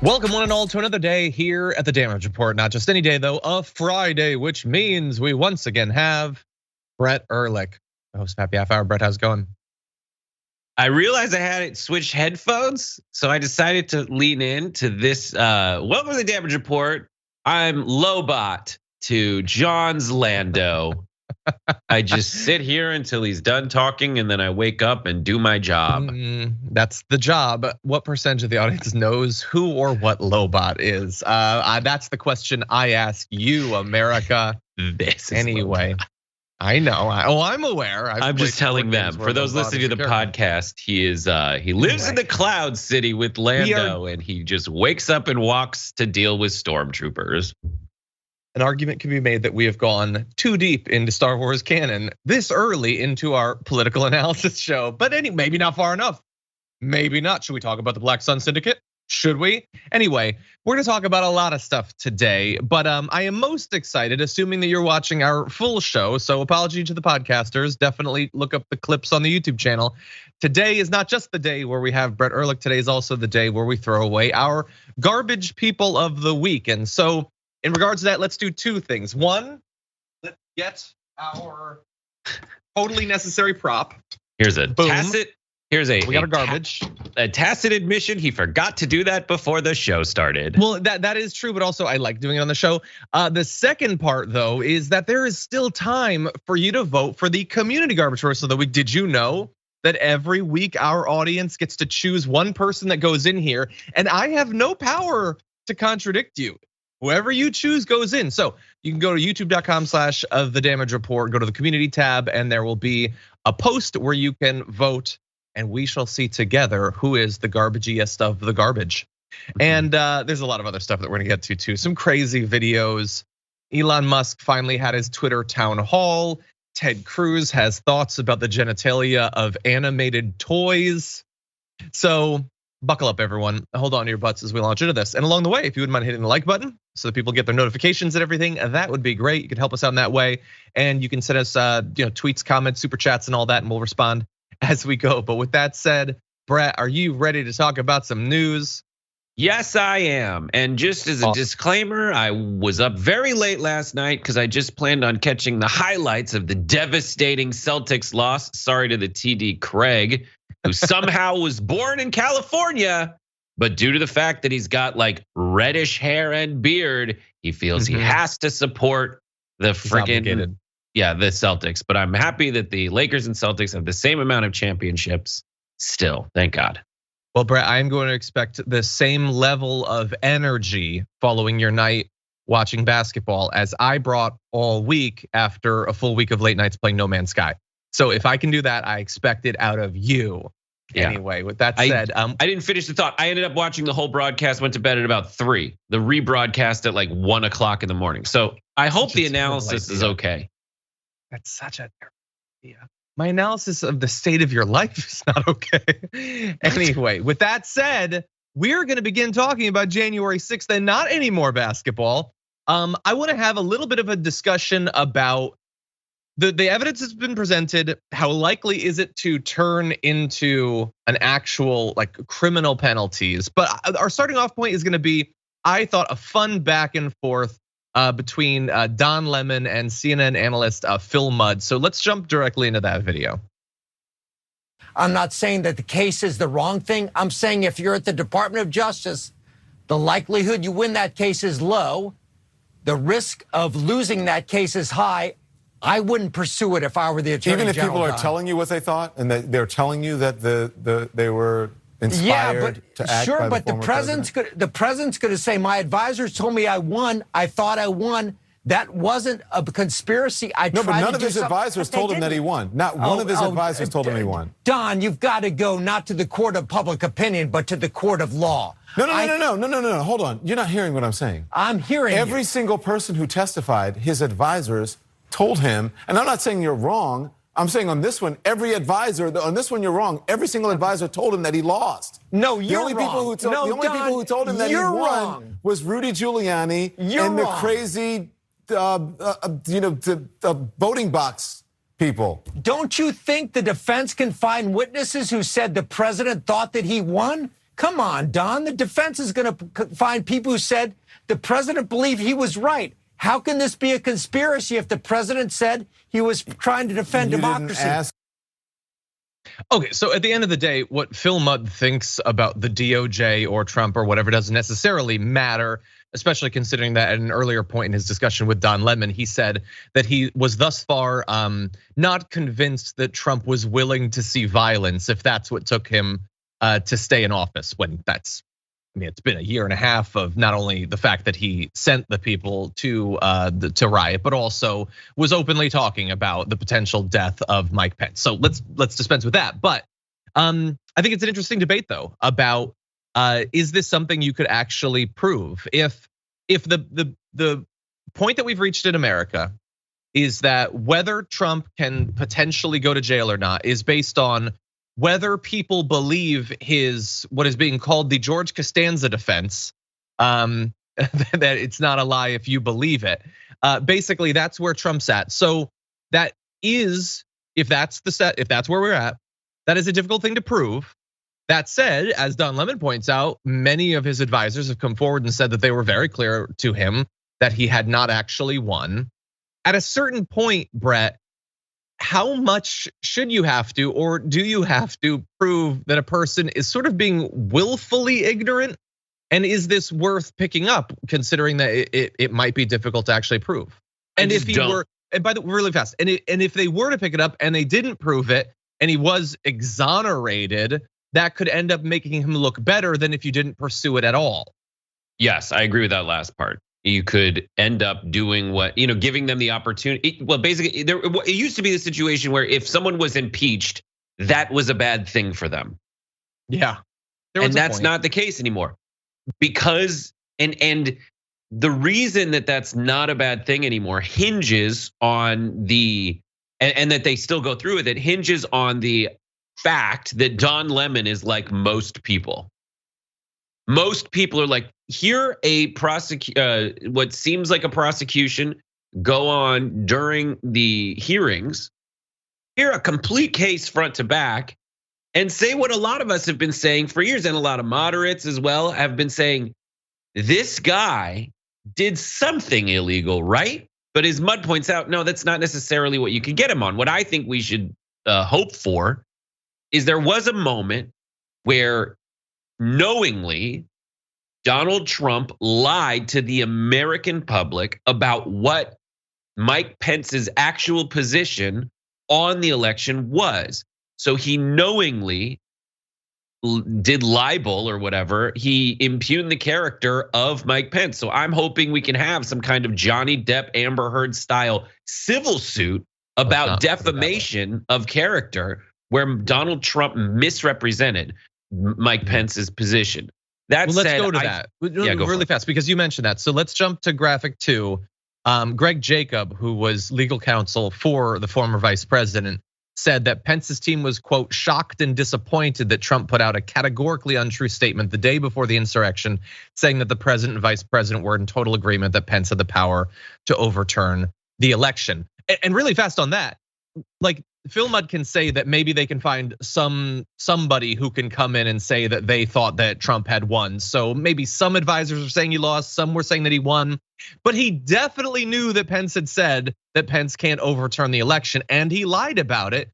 Welcome one and all to another day here at the Damage Report. Not just any day though, a Friday, which means we once again have Brett Erlich, host of Happy Half Hour. Brett, how's it going? I realized I had switched headphones, so I decided to lean into this. Welcome to the Damage Report. I'm Lobot to John's Lando. I just sit here until he's done talking, and then I wake up and do my job. That's the job. What percentage of the audience knows who or what Lobot is? That's the question I ask you, America. Anyway, Lobot. I know. I'm aware. I'm just telling them. For those listening to the podcast, he lives in the cloud city with Lando, and he just wakes up and walks to deal with stormtroopers. An argument can be made that we have gone too deep into Star Wars canon this early into our political analysis show, but maybe not far enough. Maybe not. Should we talk about the Black Sun Syndicate? Should we? Anyway, we're gonna talk about a lot of stuff today, but I am most excited, assuming that you're watching our full show. So apology to the podcasters, definitely look up the clips on the YouTube channel. Today is not just the day where we have Brett Erlich, today is also the day where we throw away our garbage people of the week. And so in regards to that, let's do two things. One, let's get our totally necessary prop. Here's a tacit. We got a garbage. A tacit admission. He forgot to do that before the show started. Well, that is true, but also I like doing it on the show. The second part, though, is that there is still time for you to vote for the community garbage person of the week. Did you know that every week our audience gets to choose one person that goes in here, and I have no power to contradict you? Whoever you choose goes in. So you can go to youtube.com/The Damage Report, go to the community tab, and there will be a post where you can vote, and we shall see together who is the garbagiest of the garbage. And there's a lot of other stuff that we're gonna get to too. Some crazy videos. Elon Musk finally had his Twitter town hall. Ted Cruz has thoughts about the genitalia of animated toys. So buckle up, everyone. Hold on to your butts as we launch into this. And along the way, if you wouldn't mind hitting the like button so that people get their notifications and everything, that would be great. You could help us out in that way. And you can send us tweets, comments, super chats, and all that, and we'll respond as we go. But with that said, Brett, are you ready to talk about some news? Yes, I am. And just as a disclaimer, I was up very late last night because I just planned on catching the highlights of the devastating Celtics loss. Sorry to the TD Craig, who somehow was born in California, but due to the fact that he's got like reddish hair and beard, he feels he has to support the freaking the Celtics. But I'm happy that the Lakers and Celtics have the same amount of championships still, thank God. Well, Brett, I'm going to expect the same level of energy following your night watching basketball as I brought all week after a full week of late nights playing No Man's Sky. So if I can do that, I expect it out of you. Yeah. Anyway, with that said, I didn't finish the thought. I ended up watching the whole broadcast, went to bed at about 3. The rebroadcast at like 1 o'clock in the morning. So I hope the analysis is okay. That's such a terrible idea. My analysis of the state of your life is not okay. Anyway, with that said, we're gonna begin talking about January 6th and not any more basketball. I wanna have a little bit of a discussion about the evidence that's been presented. How likely is it to turn into an actual like criminal penalties? But our starting off point is gonna be, I thought, a fun back and forth between Don Lemon and CNN analyst Phil Mudd. So let's jump directly into that video. I'm not saying that the case is the wrong thing. I'm saying if you're at the Department of Justice, the likelihood you win that case is low. The risk of losing that case is high. I wouldn't pursue it if I were the Attorney General. Even if people are telling you what they thought and they're telling you that they were inspired to act sure, by but the president's going to say, my advisors told me I won. I thought I won. That wasn't a conspiracy. No, but none of his advisors told him that he won. Not one of his advisors told him he won. Don, you've got to go not to the court of public opinion, but to the court of law. No. Hold on. You're not hearing what I'm saying. I'm hearing every single person who testified, his advisors told him, and I'm not saying you're wrong. I'm saying on this one, every advisor, on this one you're wrong. Every single advisor told him that he lost. No, you're wrong. The only people who told him that he won was Rudy Giuliani and the crazy, the voting box people. Don't you think the defense can find witnesses who said the president thought that he won? Come on, Don. The defense is going to find people who said the president believed he was right. How can this be a conspiracy if the president said he was trying to defend democracy? Okay, so at the end of the day, what Phil Mudd thinks about the DOJ or Trump or whatever doesn't necessarily matter, especially considering that at an earlier point in his discussion with Don Lemon, he said that he was thus far not convinced that Trump was willing to see violence if that's what took him to stay in office, when that's, I mean, it's been a year and a half of not only the fact that he sent the people to riot, but also was openly talking about the potential death of Mike Pence. So let's dispense with that. But I think it's an interesting debate though about is this something you could actually prove? If the point that we've reached in America is that whether Trump can potentially go to jail or not is based on whether people believe his, what is being called the George Costanza defense, that it's not a lie if you believe it. Basically, that's where Trump's at. So that is, if that's where we're at, that is a difficult thing to prove. That said, as Don Lemon points out, many of his advisors have come forward and said that they were very clear to him that he had not actually won. At a certain point, Brett, how much should you have to, or do you have to prove that a person is sort of being willfully ignorant? And is this worth picking up, considering that it might be difficult to actually prove? And if he were, and by the way, really fast, and if they were to pick it up and they didn't prove it, and he was exonerated, that could end up making him look better than if you didn't pursue it at all. Yes, I agree with that last part. You could end up doing what, giving them the opportunity. Well, basically, it used to be the situation where if someone was impeached, that was a bad thing for them. Yeah. And that's not the case anymore. Because, and the reason that that's not a bad thing anymore hinges on and that they still go through with it, hinges on the fact that Don Lemon is like most people. Most people are like, hear what seems like a prosecution go on during the hearings, hear a complete case front to back, and say what a lot of us have been saying for years, and a lot of moderates as well have been saying, this guy did something illegal, right? But as Mudd points out, no, that's not necessarily what you can get him on. What I think we should hope for is there was a moment where knowingly Donald Trump lied to the American public about what Mike Pence's actual position on the election was. So he knowingly did libel or whatever. He impugned the character of Mike Pence. So I'm hoping we can have some kind of Johnny Depp, Amber Heard style civil suit about defamation of character, where Donald Trump misrepresented Mike Pence's position. Let's go to that really fast, because you mentioned that. So let's jump to graphic 2. Greg Jacob, who was legal counsel for the former vice president, said that Pence's team was, quote, shocked and disappointed that Trump put out a categorically untrue statement the day before the insurrection, saying that the president and vice president were in total agreement that Pence had the power to overturn the election. And really fast on that, like Phil Mudd can say that maybe they can find somebody who can come in and say that they thought that Trump had won. So maybe some advisors are saying he lost, some were saying that he won, but he definitely knew that Pence had said that Pence can't overturn the election, and he lied about it.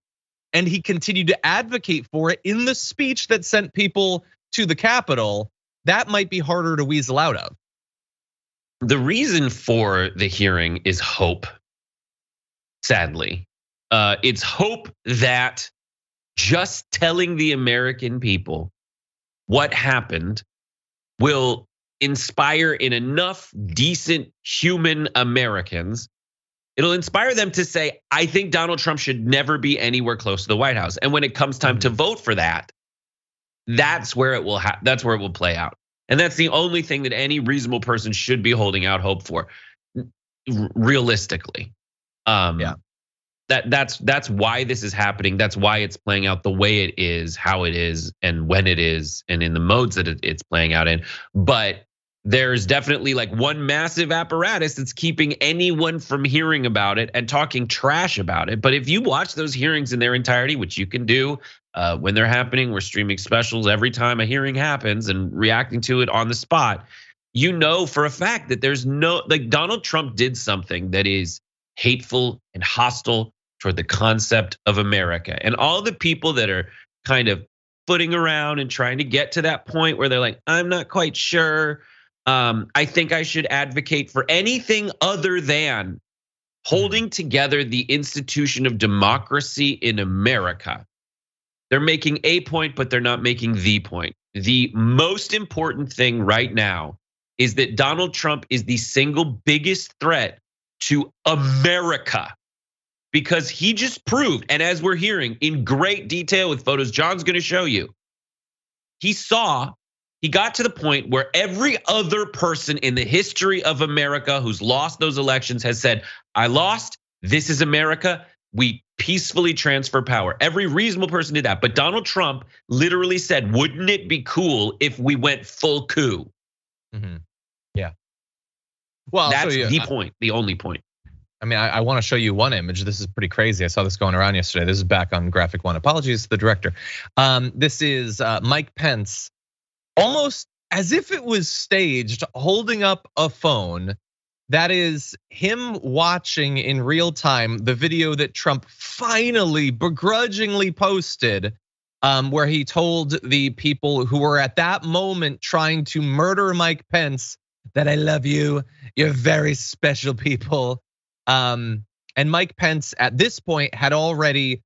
And he continued to advocate for it in the speech that sent people to the Capitol. That might be harder to weasel out of. The reason for the hearing is hope, sadly. It's hope that just telling the American people what happened will inspire in enough decent human Americans. It'll inspire them to say, I think Donald Trump should never be anywhere close to the White House. And when it comes time to vote for that, that's where it will play out. And that's the only thing that any reasonable person should be holding out hope for, realistically. Yeah. That's why this is happening. That's why it's playing out the way it is, how it is, and when it is, and in the modes that it's playing out in. But there's definitely like one massive apparatus that's keeping anyone from hearing about it and talking trash about it. But if you watch those hearings in their entirety, which you can do, When they're happening, we're streaming specials every time a hearing happens and reacting to it on the spot. You know for a fact that there's no, like, Donald Trump did something that is hateful and hostile toward the concept of America. And all the people that are kind of footing around and trying to get to that point where they're like, I'm not quite sure. I think I should advocate for anything other than holding together the institution of democracy in America. They're making a point, but they're not making the point. The most important thing right now is that Donald Trump is the single biggest threat to America, because he just proved, and as we're hearing in great detail with photos John's gonna show you, he got to the point where every other person in the history of America who's lost those elections has said, I lost, this is America, we peacefully transfer power. Every reasonable person did that. But Donald Trump literally said, wouldn't it be cool if we went full coup? Yeah. Well, that's the point, the only point. I mean, I want to show you one image. This is pretty crazy. I saw this going around yesterday. This is back on Graphic One. Apologies to the director. This is Mike Pence, almost as if it was staged, holding up a phone. That is him watching in real time the video that Trump finally begrudgingly posted, where he told the people who were at that moment trying to murder Mike Pence that I love you, you're very special people. And Mike Pence at this point had already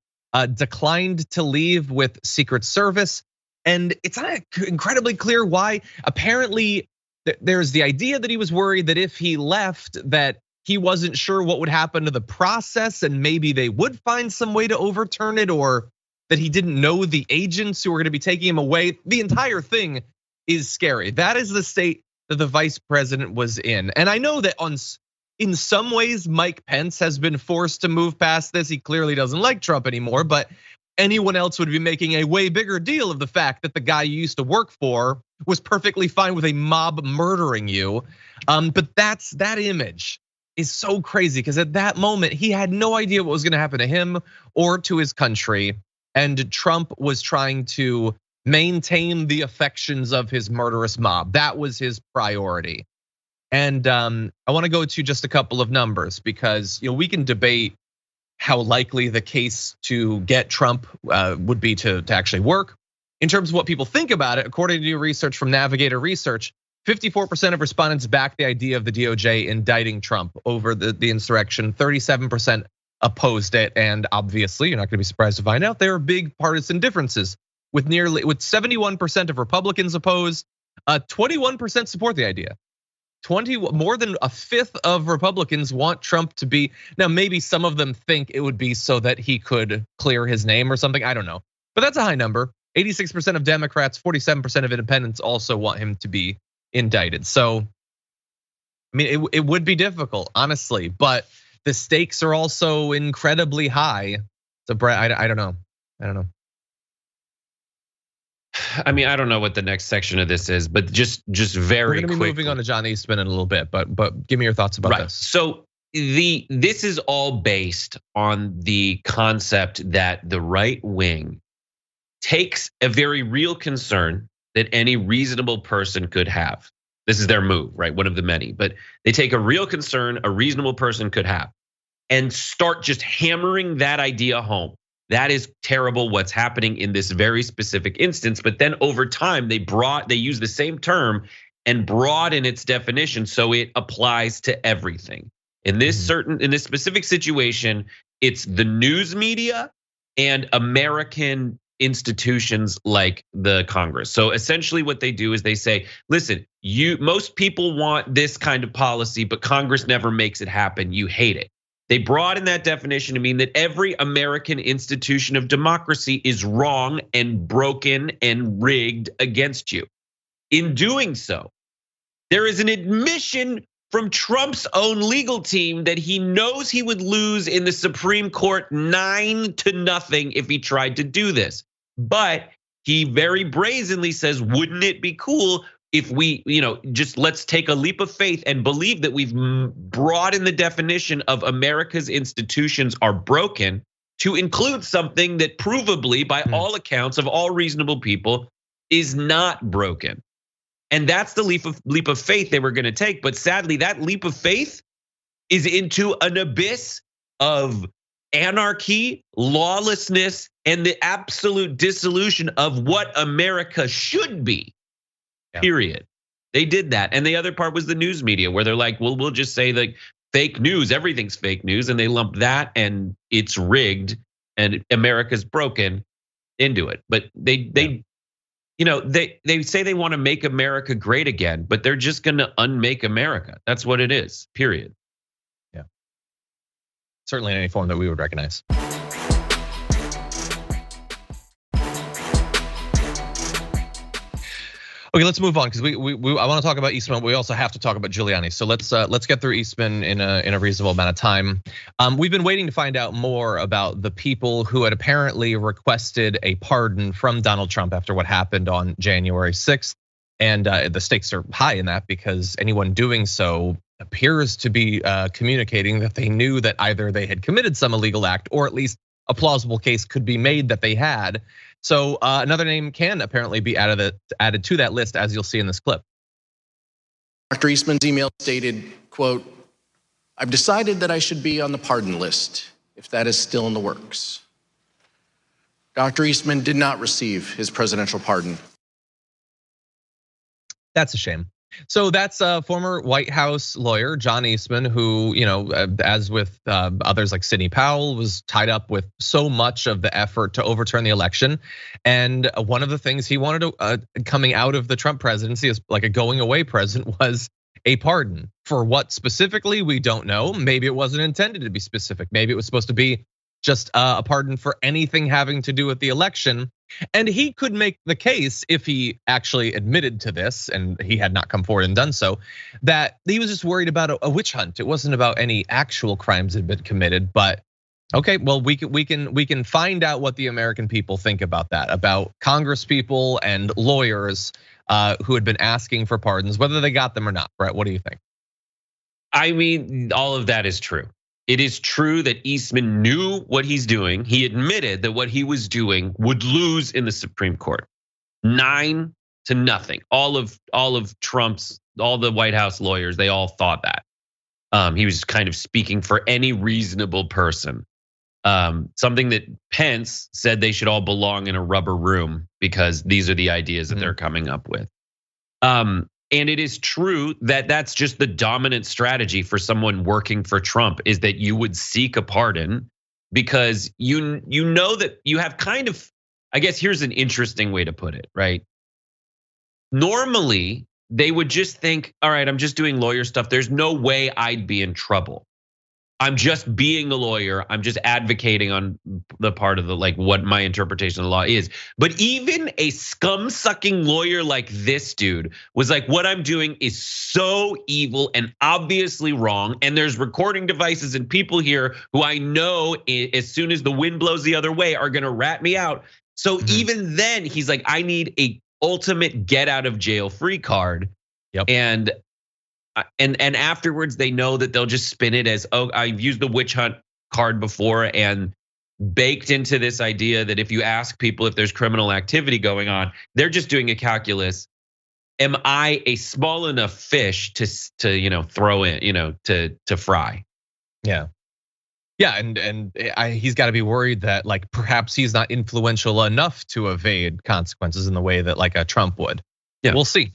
declined to leave with Secret Service. And it's not incredibly clear why. Apparently, there's the idea that he was worried that if he left, that he wasn't sure what would happen to the process and maybe they would find some way to overturn it, or that he didn't know the agents who were gonna be taking him away. The entire thing is scary. That is the state that the vice president was in. And I know that in some ways, Mike Pence has been forced to move past this. He clearly doesn't like Trump anymore, but anyone else would be making a way bigger deal of the fact that the guy you used to work for was perfectly fine with a mob murdering you. But that image is so crazy, because at that moment, he had no idea what was gonna happen to him or to his country. And Trump was trying to maintain the affections of his murderous mob. That was his priority. And I wanna go to just a couple of numbers, because we can debate how likely the case to get Trump would be to actually work. In terms of what people think about it, according to new research from Navigator Research, 54% of respondents back the idea of the DOJ indicting Trump over the insurrection. 37% opposed it, and obviously, you're not going to be surprised to find out there are big partisan differences. With 71% of Republicans opposed, 21% support the idea. More than a fifth of Republicans want Trump to be. Now, maybe some of them think it would be so that he could clear his name or something. I don't know, but that's a high number. 86% of Democrats, 47% of independents also want him to be indicted. So, I mean, it would be difficult, honestly, but the stakes are also incredibly high. So, Brett, I don't know. I mean, I don't know what the next section of this is, but just very quickly. We're gonna be moving on to John Eastman in a little bit, but give me your thoughts about this. So this is all based on the concept that the right wing takes a very real concern that any reasonable person could have. This is their move, right? One of the many, but they take a real concern a reasonable person could have and start just hammering that idea home. That is terrible what's happening in this very specific instance. But then over time, they use the same term and broaden its definition so it applies to everything. In this specific situation, it's the news media and American institutions like the Congress. So essentially what they do is they say, listen, most people want this kind of policy, but Congress never makes it happen. You hate it. They broaden that definition to mean that every American institution of democracy is wrong and broken and rigged against you. In doing so, there is an admission from Trump's own legal team that he knows he would lose in the Supreme Court 9-0 if he tried to do this. But he very brazenly says, wouldn't it be cool if we, just let's take a leap of faith and believe that we've broadened the definition of America's institutions are broken, to include something that provably, by all accounts of all reasonable people, is not broken. And that's the leap of faith they were going to take. But sadly, that leap of faith is into an abyss of anarchy, lawlessness, and the absolute dissolution of what America should be. Period. They did that. And the other part was the news media, where they're like, well, we'll just say like fake news, everything's fake news. And they lump that and it's rigged and America's broken into it. But they say they want to make America great again, but they're just going to unmake America. That's what it is, period. Yeah. Certainly in any form that we would recognize. Okay, let's move on because I want to talk about Eastman. We also have to talk about Giuliani. So let's get through Eastman in a reasonable amount of time. We've been waiting to find out more about the people who had apparently requested a pardon from Donald Trump after what happened on January 6th. And the stakes are high in that because anyone doing so appears to be communicating that they knew that either they had committed some illegal act or at least a plausible case could be made that they had. So another name can apparently be added to that list, as you'll see in this clip. Dr. Eastman's email stated, quote, "I've decided that I should be on the pardon list, if that is still in the works." Dr. Eastman did not receive his presidential pardon. That's a shame. So that's a former White House lawyer, John Eastman, who, as with others like Sidney Powell, was tied up with so much of the effort to overturn the election. And one of the things he wanted to, coming out of the Trump presidency as like a going away president, was a pardon. For what specifically, we don't know. Maybe it wasn't intended to be specific. Maybe it was supposed to be just a pardon for anything having to do with the election. And he could make the case, if he actually admitted to this, and he had not come forward and done so, that he was just worried about a witch hunt. It wasn't about any actual crimes that had been committed. But okay, well, we can find out what the American people think about that, about Congress people and lawyers who had been asking for pardons, whether they got them or not. Brett, what do you think? I mean, all of that is true. It is true that Eastman knew what he's doing. He admitted that what he was doing would lose in the Supreme Court, 9-0. All of Trump's, all the White House lawyers, they all thought that. He was kind of speaking for any reasonable person. Something that Pence said they should all belong in a rubber room because these are the ideas that they're coming up with. And it is true that that's just the dominant strategy for someone working for Trump, is that you would seek a pardon because you know that you have kind of, I guess here's an interesting way to put it, right? Normally, they would just think, all right, I'm just doing lawyer stuff. There's no way I'd be in trouble. I'm just being a lawyer. I'm just advocating on the part of the like what my interpretation of the law is. But even a scum-sucking lawyer like this dude was like, what I'm doing is so evil and obviously wrong. And there's recording devices and people here who I know as soon as the wind blows the other way are gonna rat me out. So even then he's like, I need a ultimate get out of jail free card. Yep. And afterwards, they know that they'll just spin it as, oh, I've used the witch hunt card before, and baked into this idea that if you ask people if there's criminal activity going on, they're just doing a calculus. Am I a small enough fish to throw in, to fry? Yeah. Yeah, and he's got to be worried that like perhaps he's not influential enough to evade consequences in the way that like a Trump would. Yeah, we'll see.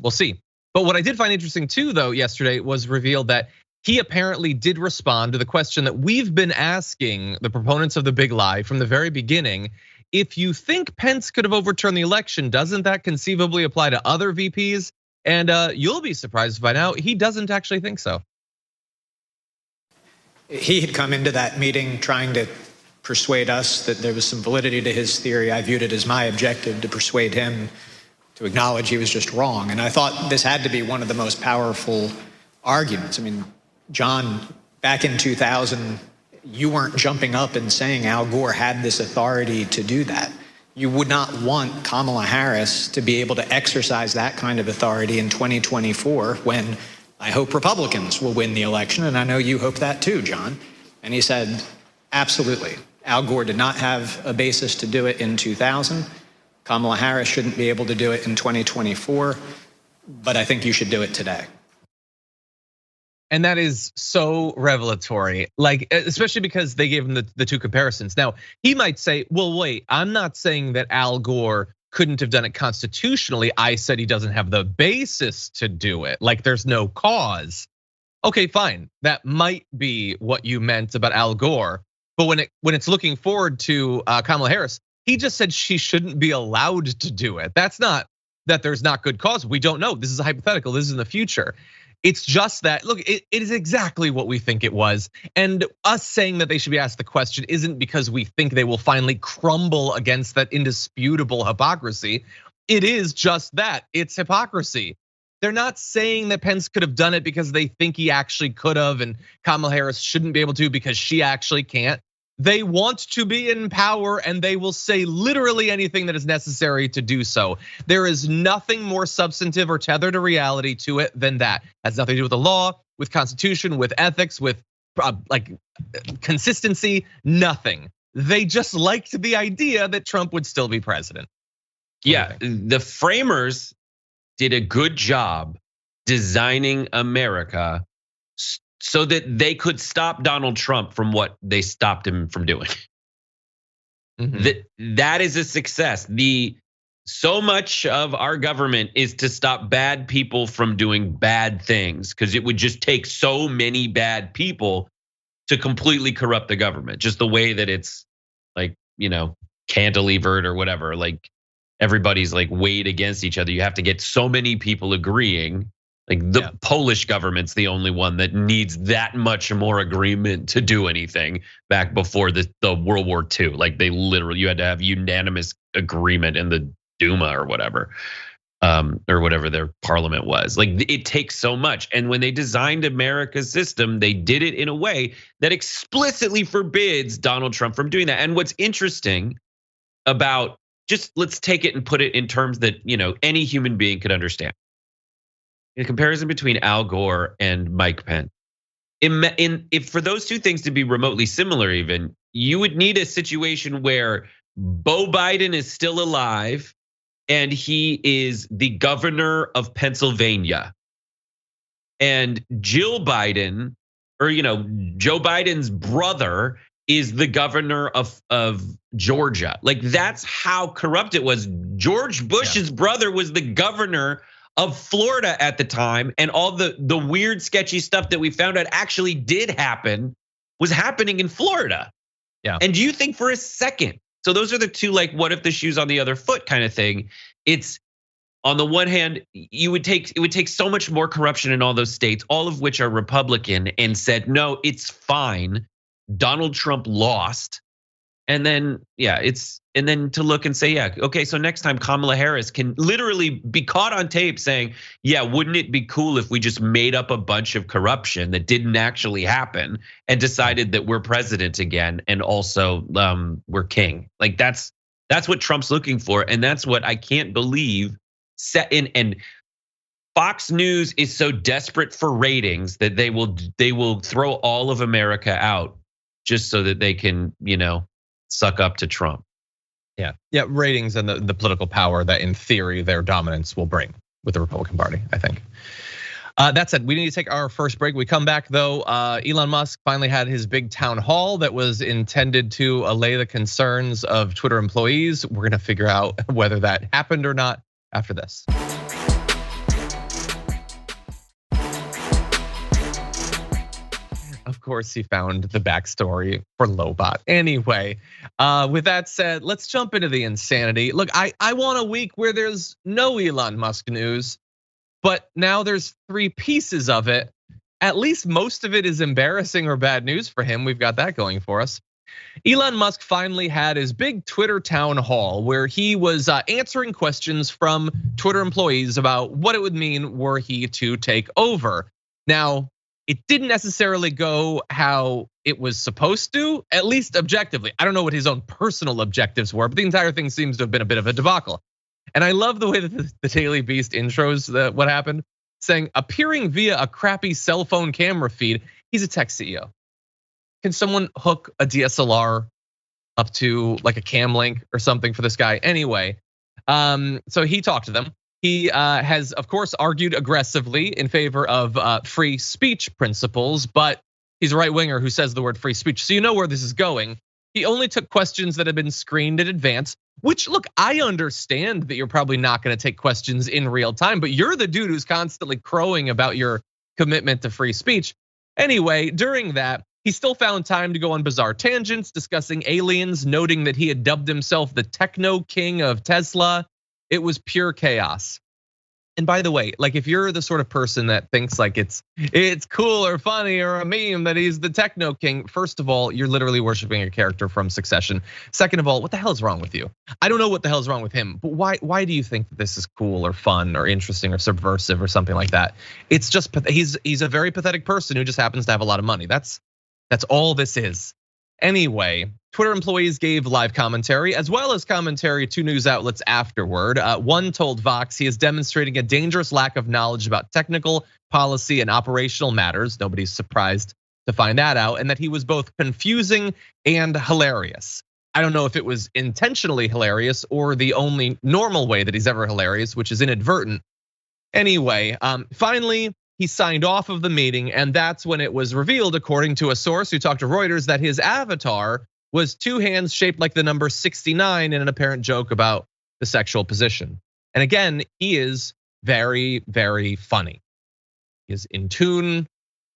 But what I did find interesting too, though, yesterday was revealed that he apparently did respond to the question that we've been asking the proponents of the big lie from the very beginning. If you think Pence could have overturned the election, doesn't that conceivably apply to other VPs? And you'll be surprised to find out he doesn't actually think so. He had come into that meeting trying to persuade us that there was some validity to his theory. I viewed it as my objective to persuade him to acknowledge he was just wrong. And I thought this had to be one of the most powerful arguments. I mean, John, back in 2000, you weren't jumping up and saying Al Gore had this authority to do that. You would not want Kamala Harris to be able to exercise that kind of authority in 2024 when I hope Republicans will win the election. And I know you hope that too, John. And he said, absolutely. Al Gore did not have a basis to do it in 2000. Kamala Harris shouldn't be able to do it in 2024, but I think you should do it today. And that is so revelatory, like, especially because they gave him the two comparisons. Now, he might say, well, wait, I'm not saying that Al Gore couldn't have done it constitutionally. I said he doesn't have the basis to do it, like there's no cause. Okay, fine, that might be what you meant about Al Gore. But when it's looking forward to Kamala Harris, he just said she shouldn't be allowed to do it. That's not that there's not good cause. We don't know. This is a hypothetical. This is in the future. It's just that, look, it is exactly what we think it was. And us saying that they should be asked the question isn't because we think they will finally crumble against that indisputable hypocrisy. It is just that, it's hypocrisy. They're not saying that Pence could have done it because they think he actually could have and Kamala Harris shouldn't be able to because she actually can't. They want to be in power and they will say literally anything that is necessary to do so. There is nothing more substantive or tethered to reality to it than that. It has nothing to do with the law, with constitution, with ethics, with like consistency, nothing. They just liked the idea that Trump would still be president. Yeah, the framers did a good job designing America so that they could stop Donald Trump from what they stopped him from doing. That is a success. So much of our government is to stop bad people from doing bad things, because it would just take so many bad people to completely corrupt the government. Just the way that it's like, cantilevered or whatever, like everybody's like weighed against each other. You have to get so many people agreeing. Like the Polish government's the only one that needs that much more agreement to do anything back before the World War II. Like they literally, you had to have unanimous agreement in the Duma or whatever their parliament was. Like it takes so much. And when they designed America's system, they did it in a way that explicitly forbids Donald Trump from doing that. And what's interesting about, just let's take it and put it in terms that any human being could understand. In comparison between Al Gore and Mike Pence, if for those two things to be remotely similar, even you would need a situation where Beau Biden is still alive and he is the governor of Pennsylvania, and Jill Biden, or Joe Biden's brother, is the governor of Georgia. Like that's how corrupt it was. George Bush's brother was the governor of Florida at the time, and all the weird, sketchy stuff that we found out actually did happen was happening in Florida. Yeah. And do you think for a second? So those are the two, like, what if the shoe's on the other foot kind of thing. It's on the one hand, it would take so much more corruption in all those states, all of which are Republican, and said, no, it's fine. Donald Trump lost. And then, and then to look and say, okay, so next time Kamala Harris can literally be caught on tape saying, wouldn't it be cool if we just made up a bunch of corruption that didn't actually happen and decided that we're president again and also we're king? Like that's what Trump's looking for, and that's what I can't believe set in. And Fox News is so desperate for ratings that they will throw all of America out just so that they can, suck up to Trump. Yeah, ratings and the political power that in theory their dominance will bring with the Republican Party, I think. That said, we need to take our first break. We come back though, Elon Musk finally had his big town hall that was intended to allay the concerns of Twitter employees. We're gonna figure out whether that happened or not after this. Of course, he found the backstory for Lobot. Anyway, with that said, let's jump into the insanity. Look, I want a week where there's no Elon Musk news, but now there's 3 pieces of it. At least most of it is embarrassing or bad news for him. We've got that going for us. Elon Musk finally had his big Twitter town hall where he was answering questions from Twitter employees about what it would mean were he to take over. Now, it didn't necessarily go how it was supposed to, at least objectively. I don't know what his own personal objectives were, but the entire thing seems to have been a bit of a debacle. And I love the way that the Daily Beast intros what happened, saying appearing via a crappy cell phone camera feed. He's a tech CEO. Can someone hook a DSLR up to like a cam link or something for this guy. Anyway, so he talked to them. He has, of course, argued aggressively in favor of free speech principles, but he's a right winger who says the word free speech. So you know where this is going. He only took questions that had been screened in advance, which, look, I understand that you're probably not going to take questions in real time, but you're the dude who's constantly crowing about your commitment to free speech. Anyway, during that, he still found time to go on bizarre tangents, discussing aliens, noting that he had dubbed himself the techno king of Tesla. It was pure chaos. And by the way, like if you're the sort of person that thinks like it's cool or funny or a meme that he's the techno king, first of all, you're literally worshiping a character from Succession. Second of all, what the hell is wrong with you? I don't know what the hell is wrong with him, but why do you think that this is cool or fun or interesting or subversive or something like that? It's just he's a very pathetic person who just happens to have a lot of money. That's all this is. Anyway, Twitter employees gave live commentary as well as commentary to news outlets afterward. One told Vox he is demonstrating a dangerous lack of knowledge about technical, policy, and operational matters. Nobody's surprised to find that out, and that he was both confusing and hilarious. I don't know if it was intentionally hilarious or the only normal way that he's ever hilarious, which is inadvertent. Anyway, finally, he signed off of the meeting, and that's when it was revealed, according to a source who talked to Reuters, that his avatar was two hands shaped like the number 69 in an apparent joke about the sexual position. And again, he is very, very funny. He is in tune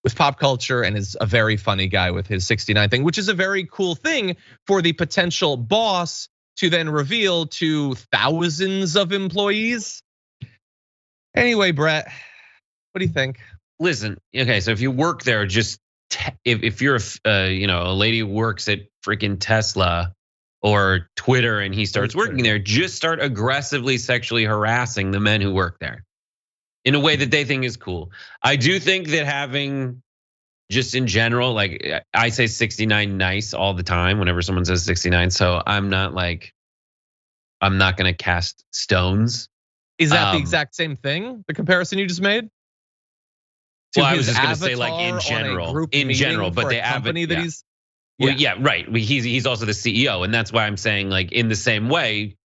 with pop culture and is a very funny guy with his 69 thing, which is a very cool thing for the potential boss to then reveal to thousands of employees. Anyway, Brett, what do you think? Listen, okay, so if you work there, just if you're a lady who works at freaking Tesla or Twitter and he starts working there, just start aggressively sexually harassing the men who work there in a way that they think is cool. I do think that having, just in general, like I say 69 nice all the time whenever someone says 69, so I'm not gonna cast stones. Is that the exact same thing, the comparison you just made? Well, I was just gonna say, like in general, but the company that he's. Well, yeah, right. He's also the CEO, and that's why I'm saying, like, in the same way,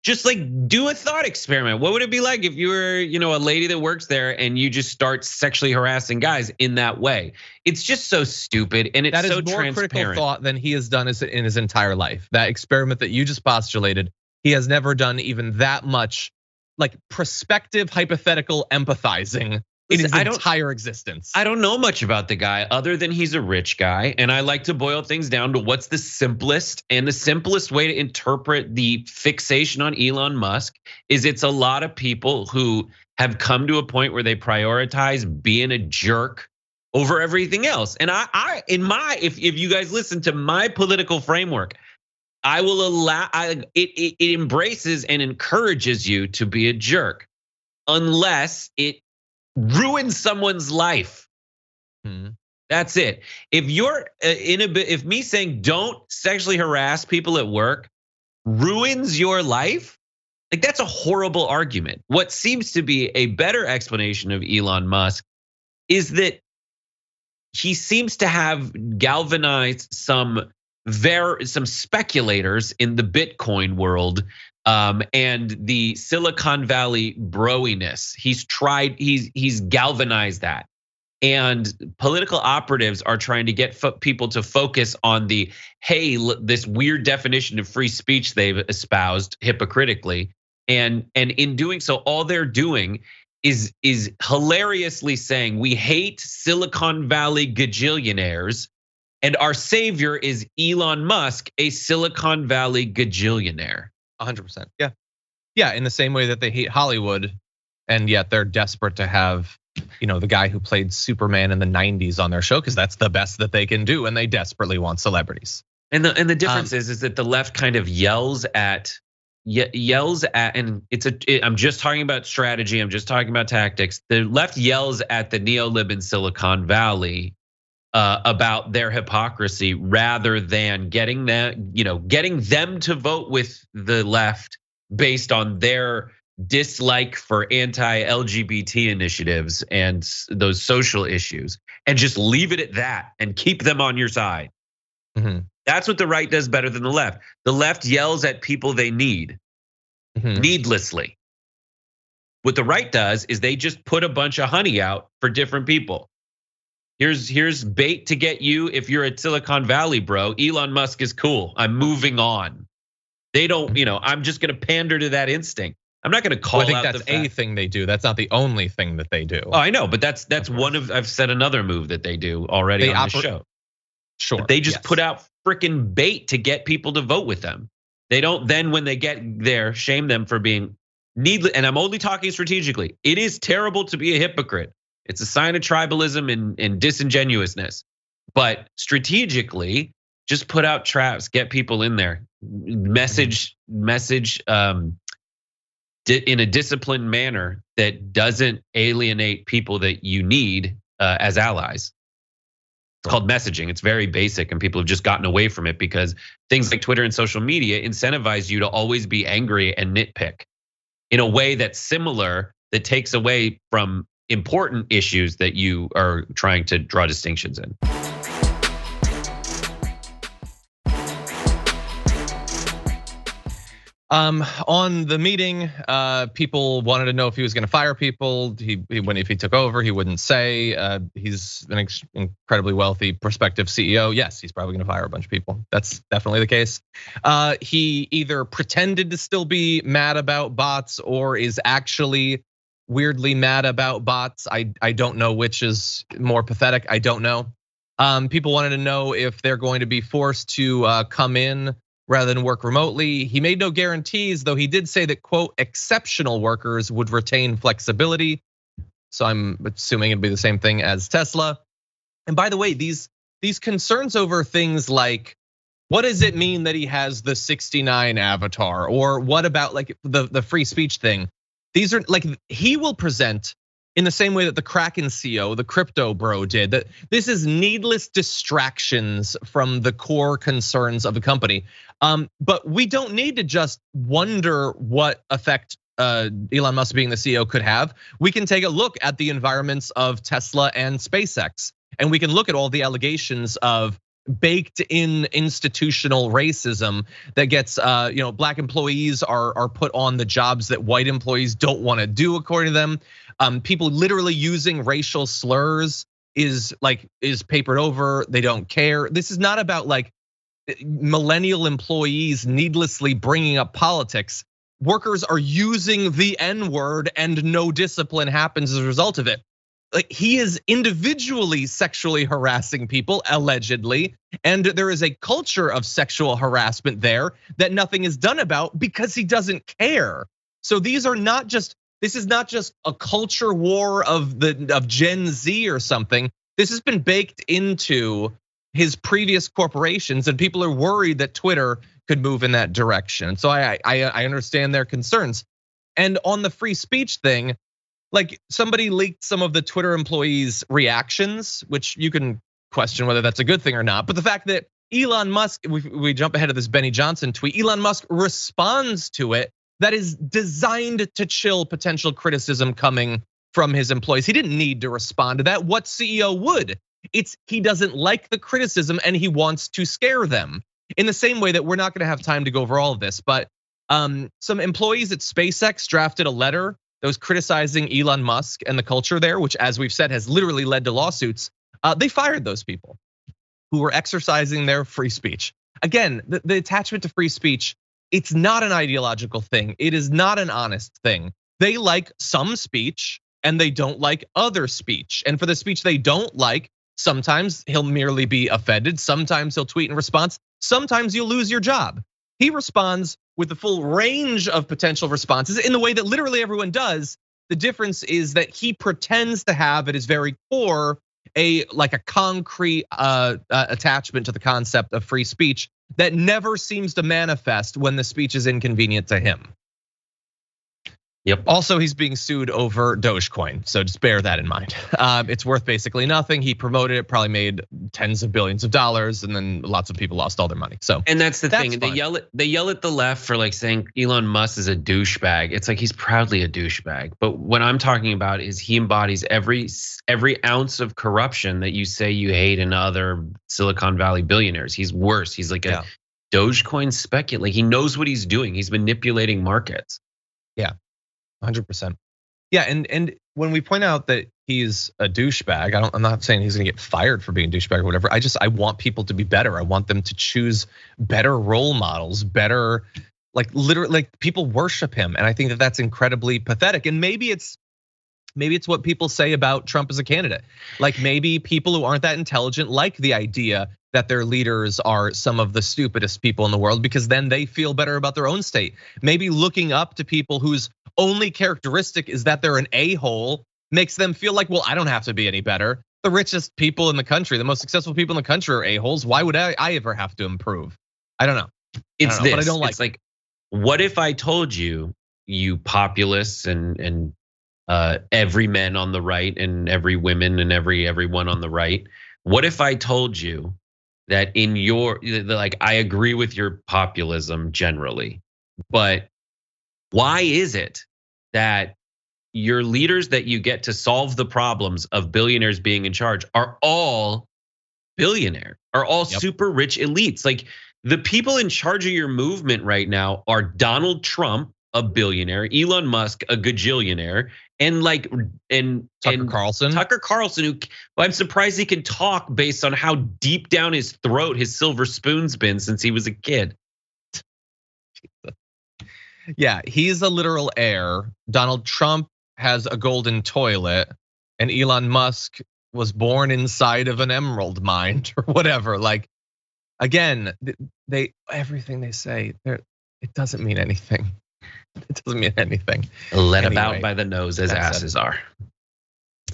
just like do a thought experiment. What would it be like if you were, a lady that works there and you just start sexually harassing guys in that way? It's just so stupid, and it's so transparent. That is more critical thought than he has done in his entire life. That experiment that you just postulated, he has never done even that much, like prospective, hypothetical empathizing. In his entire existence. I don't know much about the guy other than he's a rich guy. And I like to boil things down to what's the simplest. And the simplest way to interpret the fixation on Elon Musk is it's a lot of people who have come to a point where they prioritize being a jerk over everything else. And if you guys listen to my political framework, I will allow, it embraces and encourages you to be a jerk unless it ruins someone's life. That's it. If you're if me saying don't sexually harass people at work ruins your life, like that's a horrible argument. What seems to be a better explanation of Elon Musk is that he seems to have galvanized some speculators in the Bitcoin world. And the Silicon Valley broiness, he's galvanized that. And political operatives are trying to get people to focus on this weird definition of free speech they've espoused hypocritically. And in doing so, all they're doing is hilariously saying we hate Silicon Valley gajillionaires, and our savior is Elon Musk, a Silicon Valley gajillionaire. 100%. Yeah. In the same way that they hate Hollywood, and yet they're desperate to have, the guy who played Superman in the 90s on their show because that's the best that they can do, and they desperately want celebrities. And the difference is that the left kind of yells at, and I'm just talking about strategy. I'm just talking about tactics. The left yells at the neolib in Silicon Valley about their hypocrisy rather than getting them to vote with the left based on their dislike for anti-LGBT initiatives and those social issues, and just leave it at that and keep them on your side. That's what the right does better than the left. The left yells at people they need needlessly. What the right does is they just put a bunch of honey out for different people. Here's bait to get you if you're at Silicon Valley, bro. Elon Musk is cool. I'm moving on. They don't, I'm just going to pander to that instinct. I'm not going to call out the fact. I think that's a thing they do. That's not the only thing that they do. Oh, I know, but that's one of, I've said another move that they do already on the show. Sure. But they just put out freaking bait to get people to vote with them. They don't then, when they get there, shame them for being needless. And I'm only talking strategically. It is terrible to be a hypocrite. It's a sign of tribalism and disingenuousness. But strategically, just put out traps, get people in there, message in a disciplined manner that doesn't alienate people that you need as allies. It's called messaging. It's very basic, and people have just gotten away from it because things like Twitter and social media incentivize you to always be angry and nitpick in a way that's similar, that takes away from important issues that you are trying to draw distinctions in. On the meeting, people wanted to know if he was going to fire people. If he took over, he wouldn't say. He's an incredibly wealthy prospective CEO. Yes, he's probably going to fire a bunch of people. That's definitely the case. He either pretended to still be mad about bots or is actually weirdly mad about bots. I don't know which is more pathetic. I don't know. People wanted to know if they're going to be forced to come in rather than work remotely. He made no guarantees, though he did say that, quote, exceptional workers would retain flexibility. So I'm assuming it'd be the same thing as Tesla. And by the way, these concerns over things like, what does it mean that he has the 69 avatar? Or what about like the free speech thing? These are like, he will present in the same way that the Kraken CEO, the crypto bro, did, that this is needless distractions from the core concerns of the company. But we don't need to just wonder what effect Elon Musk being the CEO could have. We can take a look at the environments of Tesla and SpaceX, and we can look at all the allegations of baked in institutional racism that gets, black employees are put on the jobs that white employees don't want to do according to them. People literally using racial slurs is papered over. They don't care. This is not about like millennial employees needlessly bringing up politics. Workers are using the N-word and no discipline happens as a result of it. Like, he is individually sexually harassing people, allegedly, and there is a culture of sexual harassment there that nothing is done about because he doesn't care. So this is not just a culture war of Gen Z or something. This has been baked into his previous corporations, and people are worried that Twitter could move in that direction. So I understand their concerns. And on the free speech thing, like, somebody leaked some of the Twitter employees' reactions, which you can question whether that's a good thing or not. But the fact that Elon Musk, we jump ahead of this Benny Johnson tweet, Elon Musk responds to it, that is designed to chill potential criticism coming from his employees. He didn't need to respond to that. What CEO would? He doesn't like the criticism and he wants to scare them. In the same way that we're not gonna have time to go over all of this, but some employees at SpaceX drafted a letter that was criticizing Elon Musk and the culture there, which, as we've said, has literally led to lawsuits. They fired those people who were exercising their free speech. Again, the attachment to free speech, it's not an ideological thing. It is not an honest thing. They like some speech and they don't like other speech. And for the speech they don't like, sometimes he'll merely be offended. Sometimes he'll tweet in response. Sometimes you'll lose your job. He responds with the full range of potential responses in the way that literally everyone does. The difference is that he pretends to have at his very core a concrete attachment to the concept of free speech that never seems to manifest when the speech is inconvenient to him. Yep. Also, he's being sued over Dogecoin, so just bear that in mind. It's worth basically nothing. He promoted it, probably made tens of billions of dollars, and then lots of people lost all their money. So, and that's the thing. fun. They yell at the left for like saying Elon Musk is a douchebag. It's like he's proudly a douchebag. But what I'm talking about is he embodies every ounce of corruption that you say you hate in other Silicon Valley billionaires. He's worse. He's like a Dogecoin speculator. He knows what he's doing. He's manipulating markets. Yeah. 100%. Yeah, and when we point out that he's a douchebag, I'm not saying he's gonna get fired for being a douchebag or whatever. I want people to be better. I want them to choose better role models, better, like literally, like people worship him, and I think that that's incredibly pathetic. And maybe it's what people say about Trump as a candidate. Like maybe people who aren't that intelligent like the idea that their leaders are some of the stupidest people in the world because then they feel better about their own state. Maybe looking up to people whose only characteristic is that they're an a-hole makes them feel like, well, I don't have to be any better. The richest people in the country, the most successful people in the country are a-holes. Why would I ever have to improve? I don't know. It's this, but I don't like. It's like, what if I told you, you populists and every man on the right and every women and everyone on the right, what if I told you that in your, like, I agree with your populism generally, but why is it that your leaders that you get to solve the problems of billionaires being in charge are all billionaire, are all super rich elites? Like the people in charge of your movement right now are Donald Trump, a billionaire, Elon Musk, a gajillionaire, and Tucker Carlson. Tucker Carlson, who I'm surprised he can talk based on how deep down his throat his silver spoon's been since he was a kid. Yeah, he's a literal heir. Donald Trump has a golden toilet, and Elon Musk was born inside of an emerald mine or whatever. Like, again, everything they say, it doesn't mean anything. It doesn't mean anything. Led about by the nose as asses are.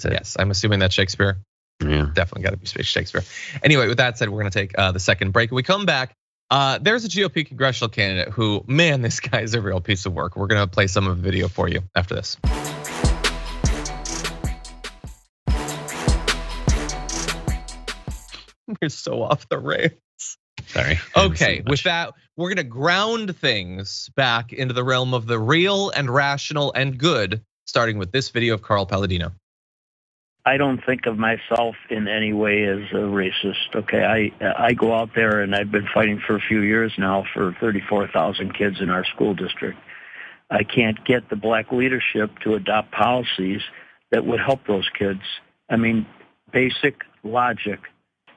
Yes, I'm assuming that's Shakespeare. Yeah, definitely got to be Shakespeare. Anyway, with that said, we're gonna take the second break. When we come back, there's a GOP congressional candidate who, man, this guy is a real piece of work. We're gonna play some of the video for you after this. We're so off the rails. Sorry. Okay, with that, we're gonna ground things back into the realm of the real and rational and good, starting with this video of Carl Palladino. I don't think of myself in any way as a racist, okay? I go out there and I've been fighting for a few years now for 34,000 kids in our school district. I can't get the black leadership to adopt policies that would help those kids. I mean, basic logic,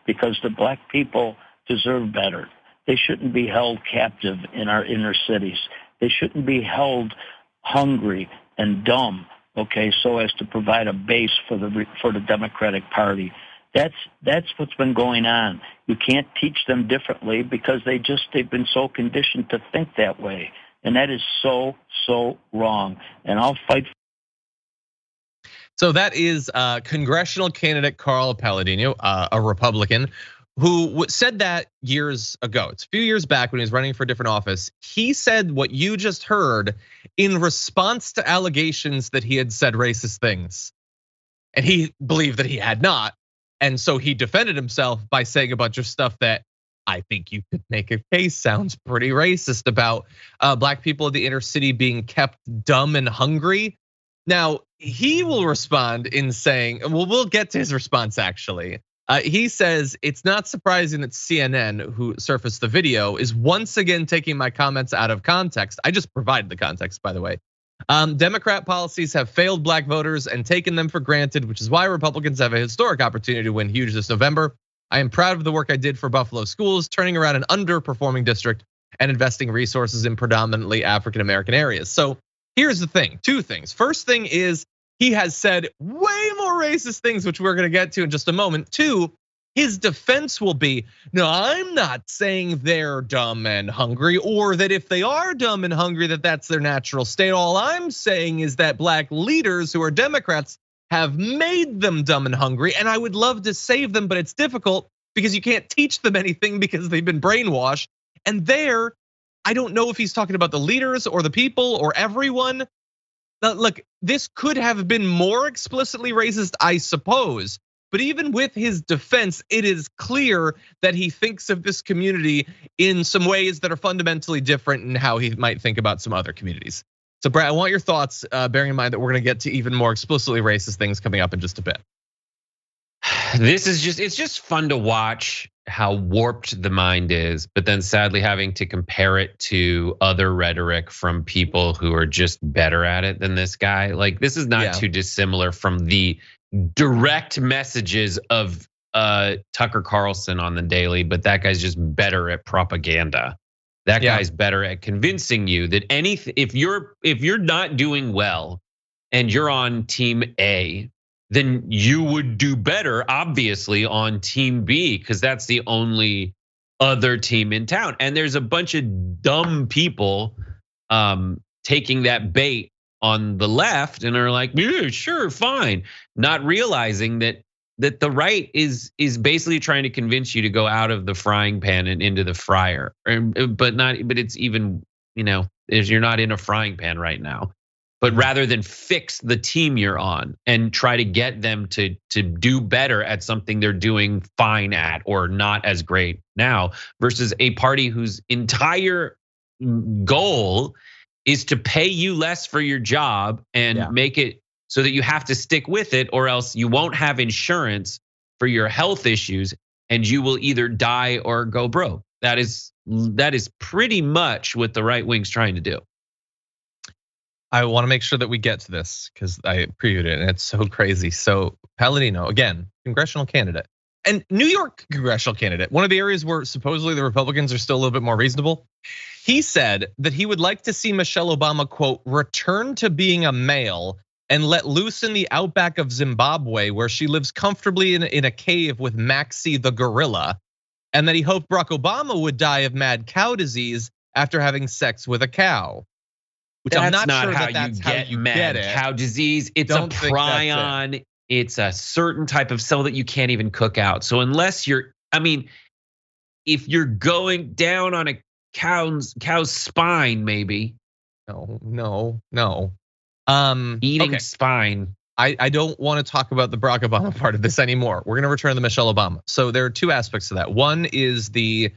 because the black people deserve better. They shouldn't be held captive in our inner cities. They shouldn't be held hungry and dumb, okay, so as to provide a base for the Democratic Party. That's what's been going on. You can't teach them differently because they've been so conditioned to think that way. And that is so wrong. And I'll fight. So that is congressional candidate Carl Palladino, a Republican, who said that years ago. It's a few years back when he was running for a different office. He said what you just heard in response to allegations that he had said racist things. And he believed that he had not. And so he defended himself by saying a bunch of stuff that I think you could make a case sounds pretty racist about black people in the inner city being kept dumb and hungry. Now, he will respond in saying, well, we'll get to his response actually. He says, it's not surprising that CNN, who surfaced the video, is once again taking my comments out of context. I just provided the context, by the way. Democrat policies have failed black voters and taken them for granted, which is why Republicans have a historic opportunity to win huge this November. I am proud of the work I did for Buffalo schools, turning around an underperforming district and investing resources in predominantly African-American areas. So here's the thing, two things. First thing is, he has said way more racist things, which we're gonna get to in just a moment. Two, his defense will be, no, I'm not saying they're dumb and hungry, or that if they are dumb and hungry, that's their natural state. All I'm saying is that black leaders who are Democrats have made them dumb and hungry, and I would love to save them, but it's difficult because you can't teach them anything because they've been brainwashed. And there, I don't know if he's talking about the leaders or the people or everyone. look, this could have been more explicitly racist, I suppose. But even with his defense, it is clear that he thinks of this community in some ways that are fundamentally different in how he might think about some other communities. So Brad, I want your thoughts, bearing in mind that we're gonna get to even more explicitly racist things coming up in just a bit. This is it's just fun to watch how warped the mind is, but then sadly having to compare it to other rhetoric from people who are just better at it than this guy. Like, this is not too dissimilar from the direct messages of Tucker Carlson on the Daily, but that guy's just better at propaganda. That guy's better at convincing you that if you're not doing well and you're on team A, then you would do better, obviously, on team B, because that's the only other team in town. And there's a bunch of dumb people taking that bait on the left and are like, yeah, sure, fine, not realizing that the right is basically trying to convince you to go out of the frying pan and into the fryer, but it's even, you're not in a frying pan right now. But rather than fix the team you're on and try to get them to do better at something they're doing fine at or not as great now, versus a party whose entire goal is to pay you less for your job and make it so that you have to stick with it, or else you won't have insurance for your health issues and you will either die or go broke. That is pretty much what the right wing's trying to do. I want to make sure that we get to this because I previewed it and it's so crazy. So Palladino, again, congressional candidate and New York congressional candidate, one of the areas where supposedly the Republicans are still a little bit more reasonable. He said that he would like to see Michelle Obama, quote, return to being a male and let loose in the outback of Zimbabwe, where she lives comfortably in a cave with Maxie the gorilla. And that he hoped Barack Obama would die of mad cow disease after having sex with a cow. Which that's I'm not not sure how that's you how get you mad get it. cow disease. It's Don't a think that's prion. It's a certain type of cell that you can't even cook out. So unless if you're going down on a cow's spine, maybe. No. Eating spine. I don't want to talk about the Barack Obama part of this anymore. We're gonna return to Michelle Obama. So there are two aspects to that. One is the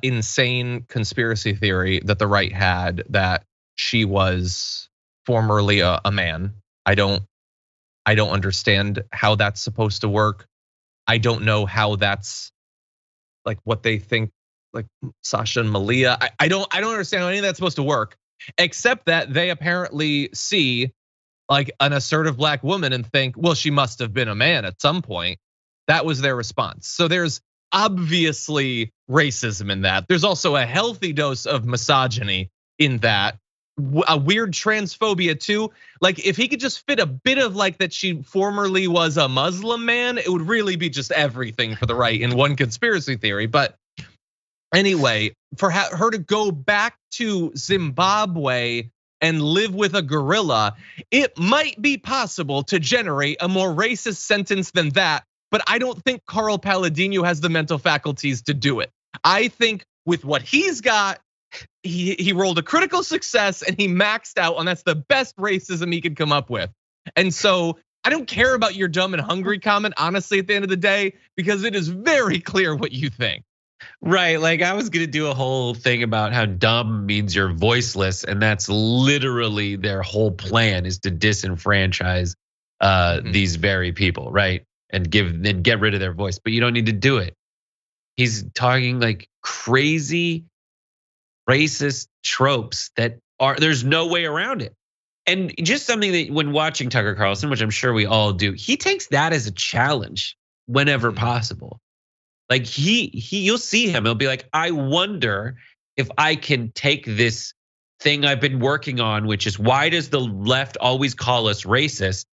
insane conspiracy theory that the right had that she was formerly a man. I don't understand how that's supposed to work. I don't know how that's like what they think, like Sasha and Malia. I don't understand how any of that's supposed to work, except that they apparently see like an assertive black woman and think, well, she must have been a man at some point. That was their response. So there's obviously racism in that. There's also a healthy dose of misogyny in that. A weird transphobia too. Like if he could just fit a bit of like that she formerly was a Muslim man, it would really be just everything for the right in one conspiracy theory. But anyway, for her to go back to Zimbabwe and live with a gorilla, it might be possible to generate a more racist sentence than that. But I don't think Carl Palladino has the mental faculties to do it. I think with what he's got, he rolled a critical success and he maxed out, and that's the best racism he could come up with. And so I don't care about your dumb and hungry comment, honestly, at the end of the day, because it is very clear what you think. Right, like I was gonna do a whole thing about how dumb means you're voiceless, and that's literally their whole plan is to disenfranchise these very people, right? And get rid of their voice, but you don't need to do it. He's talking like crazy racist tropes that there's no way around it. And just something that when watching Tucker Carlson, which I'm sure we all do, he takes that as a challenge whenever possible. Like you'll see him, he'll be like, I wonder if I can take this thing I've been working on, which is why does the left always call us racist?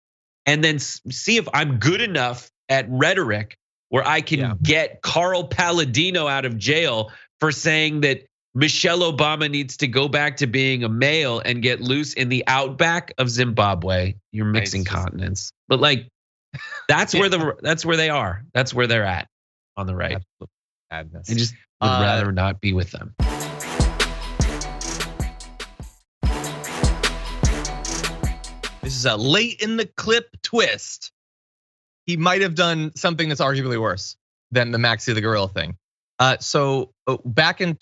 And then see if I'm good enough at rhetoric where I can get Carl Palladino out of jail for saying that Michelle Obama needs to go back to being a male and get loose in the outback of Zimbabwe. You're mixing continents, but like that's where they are. That's where they're at on the right. Madness. I just would rather not be with them. This is a late in the clip twist. He might have done something that's arguably worse than the Maxi the Gorilla thing. So back in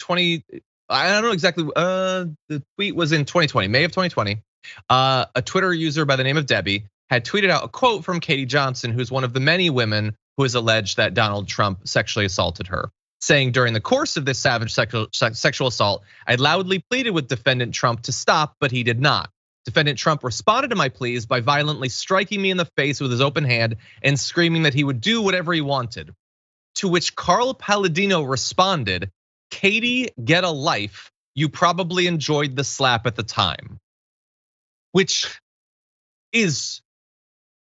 I don't know exactly, the tweet was in 2020, May of 2020. A Twitter user by the name of Debbie had tweeted out a quote from Katie Johnson, who's one of the many women who has alleged that Donald Trump sexually assaulted her, saying during the course of this savage sexual assault, I loudly pleaded with defendant Trump to stop, but he did not. Defendant Trump responded to my pleas by violently striking me in the face with his open hand and screaming that he would do whatever he wanted. To which Carl Palladino responded, Katie, get a life. You probably enjoyed the slap at the time. Which is,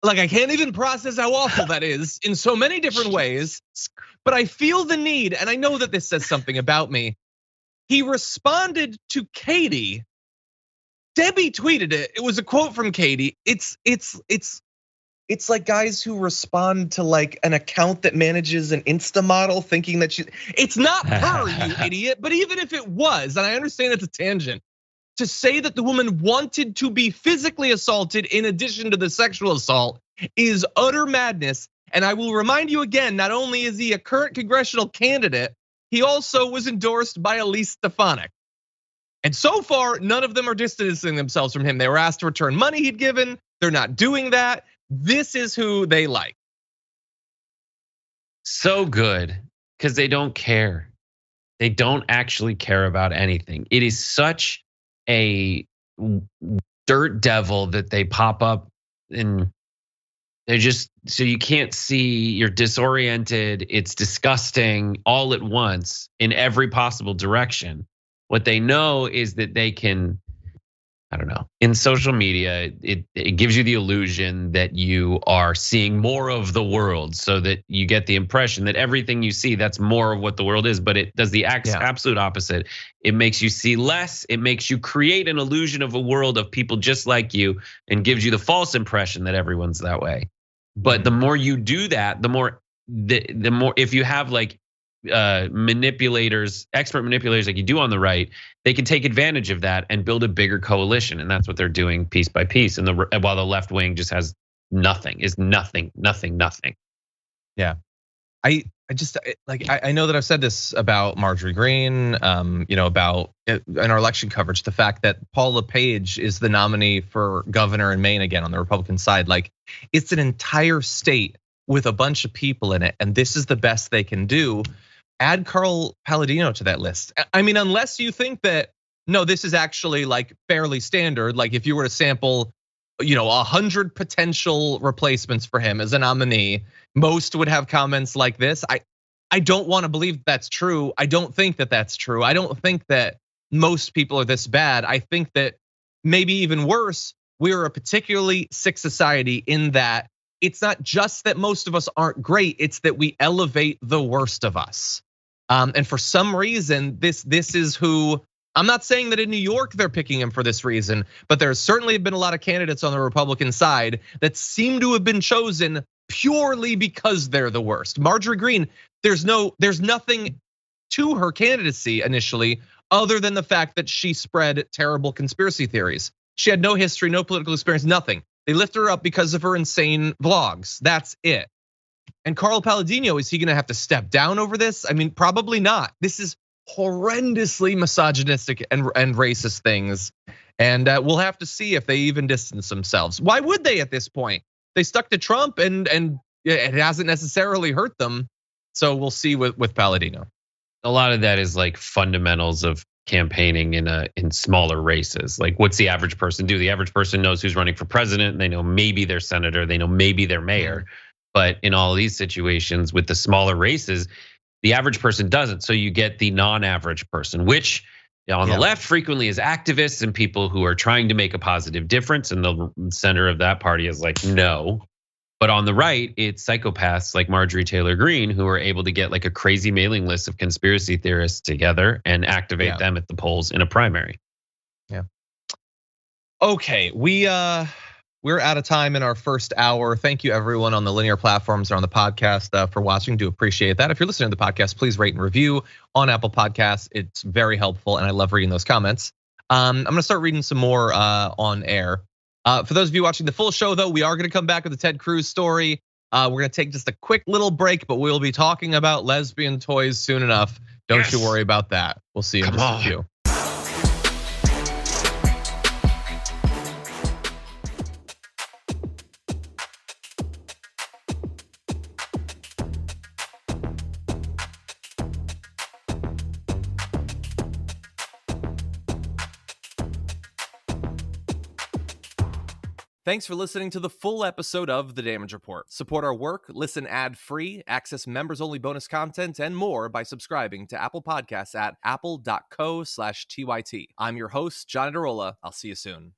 like, I can't even process how awful that is in so many different ways. But I feel the need, and I know that this says something about me. He responded to Katie. Debbie tweeted it. It was a quote from Katie. It's like guys who respond to like an account that manages an Insta model thinking that it's not her, you idiot. But even if it was, and I understand it's a tangent, to say that the woman wanted to be physically assaulted in addition to the sexual assault is utter madness. And I will remind you again, not only is he a current congressional candidate, he also was endorsed by Elise Stefanik. And so far, none of them are distancing themselves from him. They were asked to return money he'd given. They're not doing that. This is who they like. So good, because they don't care. They don't actually care about anything. It is such a dirt devil that they pop up and they're just, so you can't see, you're disoriented, it's disgusting all at once in every possible direction. What they know is that they can, I don't know, in social media, it gives you the illusion that you are seeing more of the world so that you get the impression that everything you see, that's more of what the world is, but it does the absolute opposite. It makes you see less, it makes you create an illusion of a world of people just like you and gives you the false impression that everyone's that way. But the more you do that, the more if you have like manipulators, expert manipulators like you do on the right, they can take advantage of that and build a bigger coalition. And that's what they're doing piece by piece. And while the left wing just has nothing. Yeah, I know that I've said this about Marjorie Greene, about in our election coverage, the fact that Paul LePage is the nominee for governor in Maine again on the Republican side. Like, it's an entire state with a bunch of people in it, and this is the best they can do. Add Carl Palladino to that list. I mean, unless you think that, no, this is actually like fairly standard. Like if you were to sample, 100 potential replacements for him as a nominee, most would have comments like this. I don't want to believe that's true. I don't think that that's true. I don't think that most people are this bad. I think that maybe even worse, we're a particularly sick society in that it's not just that most of us aren't great, it's that we elevate the worst of us. And for some reason, this is who, I'm not saying that in New York they're picking him for this reason, but there's certainly been a lot of candidates on the Republican side that seem to have been chosen purely because they're the worst. Marjorie Greene, there's nothing to her candidacy initially other than the fact that she spread terrible conspiracy theories. She had no history, no political experience, nothing. They lift her up because of her insane vlogs. That's it. And Carl Palladino, is he gonna have to step down over this? I mean, probably not. This is horrendously misogynistic and racist things. And we'll have to see if they even distance themselves. Why would they at this point? They stuck to Trump and it hasn't necessarily hurt them. So we'll see with Palladino. A lot of that is like fundamentals of campaigning in smaller races. Like, what's the average person do? The average person knows who's running for president. They know maybe their senator. They know maybe their mayor. But in all of these situations with the smaller races, the average person doesn't. So you get the non-average person, which on the left frequently is activists and people who are trying to make a positive difference. And the center of that party is like, no. But on the right, it's psychopaths like Marjorie Taylor Greene who are able to get like a crazy mailing list of conspiracy theorists together and activate them at the polls in a primary. Yeah. Okay, we're out of time in our first hour. Thank you everyone on the linear platforms or on the podcast for watching. Do appreciate that. If you're listening to the podcast, please rate and review on Apple Podcasts. It's very helpful and I love reading those comments. I'm gonna start reading some more on air. For those of you watching the full show, though, we are going to come back with the Ted Cruz story. We're going to take just a quick little break, but we'll be talking about lesbian toys soon enough. Don't you worry about that. We'll see you in just a few. Thanks for listening to the full episode of The Damage Report. Support our work, listen ad-free, access members-only bonus content, and more by subscribing to Apple Podcasts at apple.co/TYT. I'm your host, John Adarola. I'll see you soon.